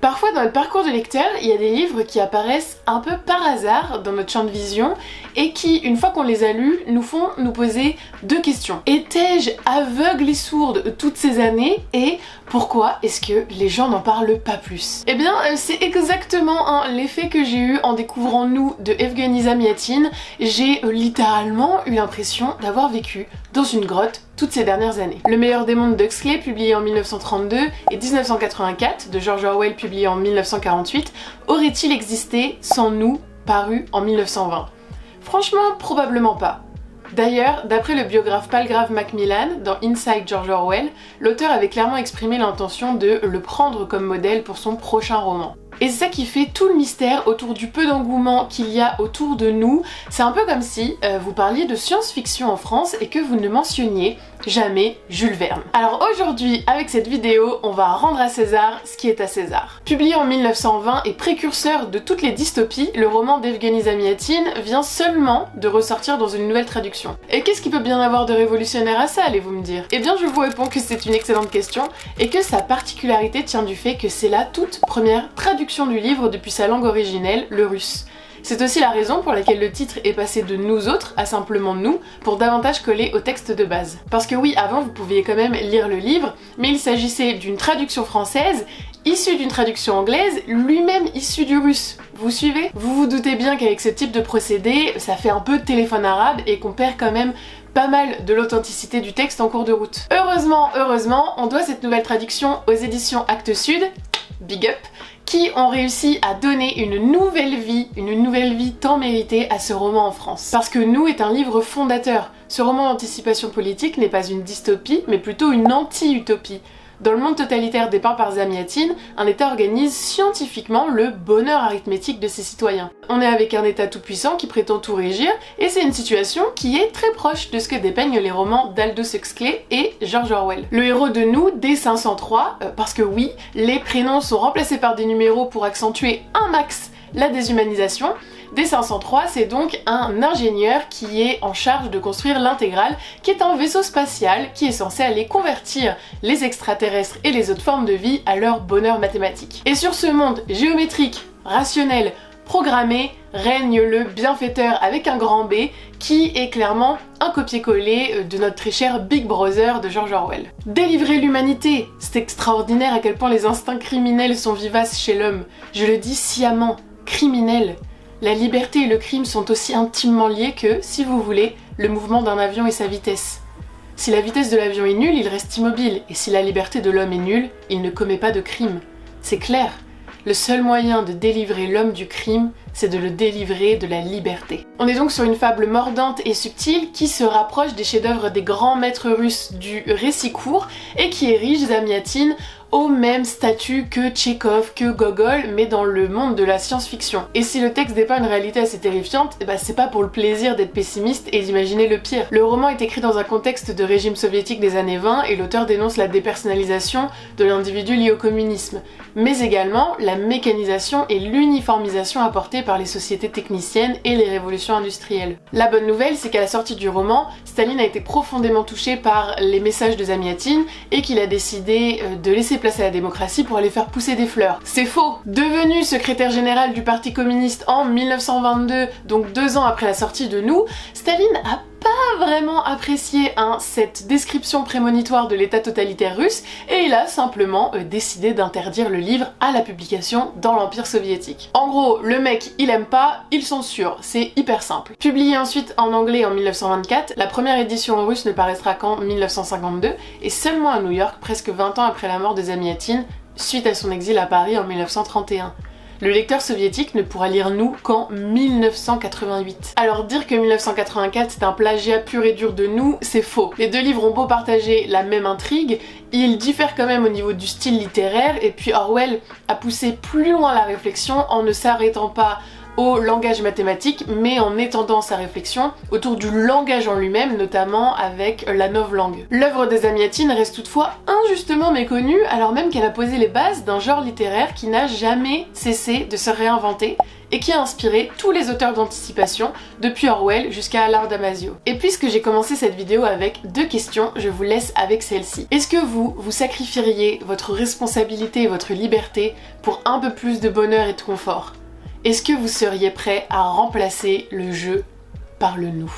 Parfois dans le parcours de lecteur, il y a des livres qui apparaissent un peu par hasard dans notre champ de vision et qui, une fois qu'on les a lus, nous font nous poser deux questions. Étais-je aveugle et sourde toutes ces années et pourquoi est-ce que les gens n'en parlent pas plus? Eh bien, c'est exactement l'effet que j'ai eu en découvrant Nous de Evgueni Zamyatin. J'ai littéralement eu l'impression d'avoir vécu dans une grotte toutes ces dernières années. Le meilleur des mondes d'Huxley, publié en 1932, et 1984, de George Orwell, publié en 1948, aurait-il existé sans Nous, paru en 1920? Franchement, probablement pas. D'ailleurs, d'après le biographe Palgrave Macmillan, dans Inside George Orwell, l'auteur avait clairement exprimé l'intention de le prendre comme modèle pour son prochain roman. Et c'est ça qui fait tout le mystère autour du peu d'engouement qu'il y a autour de Nous. C'est un peu comme si vous parliez de science-fiction en France et que vous ne mentionniez jamais Jules Verne. Alors aujourd'hui, avec cette vidéo, on va rendre à César ce qui est à César. Publié en 1920 et précurseur de toutes les dystopies, le roman d'Evgueni Zamyatin vient seulement de ressortir dans une nouvelle traduction. Et qu'est-ce qui peut bien avoir de révolutionnaire à ça, allez-vous me dire? Eh bien, je vous réponds que c'est une excellente question et que sa particularité tient du fait que c'est la toute première traduction du livre depuis sa langue originelle, le russe. C'est aussi la raison pour laquelle le titre est passé de Nous autres à simplement Nous, pour davantage coller au texte de base. Parce que oui, avant vous pouviez quand même lire le livre, mais il s'agissait d'une traduction française, issue d'une traduction anglaise, lui-même issu du russe. Vous suivez? Vous vous doutez bien qu'avec ce type de procédé, ça fait un peu téléphone arabe et qu'on perd quand même pas mal de l'authenticité du texte en cours de route. Heureusement, on doit cette nouvelle traduction aux éditions Actes Sud, big up, qui ont réussi à donner une nouvelle vie tant méritée à ce roman en France. Parce que Nous est un livre fondateur. Ce roman d'anticipation politique n'est pas une dystopie, mais plutôt une anti-utopie. Dans le monde totalitaire dépeint par Zamyatin, un État organise scientifiquement le bonheur arithmétique de ses citoyens. On est avec un État tout-puissant qui prétend tout régir, et c'est une situation qui est très proche de ce que dépeignent les romans d'Aldous Huxley et George Orwell. Le héros de Nous, D503, parce que oui, les prénoms sont remplacés par des numéros pour accentuer un max la déshumanisation. D503, c'est donc un ingénieur qui est en charge de construire l'Intégrale, qui est un vaisseau spatial qui est censé aller convertir les extraterrestres et les autres formes de vie à leur bonheur mathématique. Et sur ce monde géométrique, rationnel, programmé, règne le bienfaiteur avec un grand B, qui est clairement un copier-coller de notre très cher Big Brother de George Orwell. Délivrer l'humanité, c'est extraordinaire à quel point les instincts criminels sont vivaces chez l'homme. Je le dis sciemment, criminel. La liberté et le crime sont aussi intimement liés que, si vous voulez, le mouvement d'un avion et sa vitesse. Si la vitesse de l'avion est nulle, il reste immobile, et si la liberté de l'homme est nulle, il ne commet pas de crime. C'est clair. Le seul moyen de délivrer l'homme du crime, c'est de le délivrer de la liberté. On est donc sur une fable mordante et subtile qui se rapproche des chefs-d'œuvre des grands maîtres russes du récit court et qui érige Zamyatin au même statut que Tchekhov, que Gogol, mais dans le monde de la science-fiction. Et si le texte dépeint une réalité assez terrifiante, c'est pas pour le plaisir d'être pessimiste et d'imaginer le pire. Le roman est écrit dans un contexte de régime soviétique des années 20 et l'auteur dénonce la dépersonnalisation de l'individu lié au communisme, mais également la mécanisation et l'uniformisation apportée par les sociétés techniciennes et les révolutions industrielles. La bonne nouvelle, c'est qu'à la sortie du roman, Staline a été profondément touché par les messages de Zamyatin et qu'il a décidé de laisser place à la démocratie pour aller faire pousser des fleurs. C'est faux! Devenu secrétaire général du Parti communiste en 1922, donc 2 ans après la sortie de Nous, Staline a pas vraiment apprécié cette description prémonitoire de l'état totalitaire russe et il a simplement décidé d'interdire le livre à la publication dans l'Empire soviétique. En gros, le mec il aime pas, il censure, c'est hyper simple. Publié ensuite en anglais en 1924, la première édition en russe ne paraîtra qu'en 1952 et seulement à New York, presque 20 ans après la mort de Zamyatin, suite à son exil à Paris en 1931. Le lecteur soviétique ne pourra lire Nous qu'en 1988. Alors dire que 1984 c'est un plagiat pur et dur de Nous, c'est faux. Les deux livres ont beau partager la même intrigue, ils diffèrent quand même au niveau du style littéraire et puis Orwell a poussé plus loin la réflexion en ne s'arrêtant pas au langage mathématique, mais en étendant sa réflexion autour du langage en lui-même, notamment avec la novlangue. L'œuvre des Amiatine reste toutefois injustement méconnue, alors même qu'elle a posé les bases d'un genre littéraire qui n'a jamais cessé de se réinventer et qui a inspiré tous les auteurs d'anticipation, depuis Orwell jusqu'à Allard Damasio. Et puisque j'ai commencé cette vidéo avec 2 questions, je vous laisse avec celle-ci. Est-ce que vous sacrifieriez votre responsabilité et votre liberté pour un peu plus de bonheur et de confort? Est-ce que vous seriez prêt à remplacer le jeu par le nous?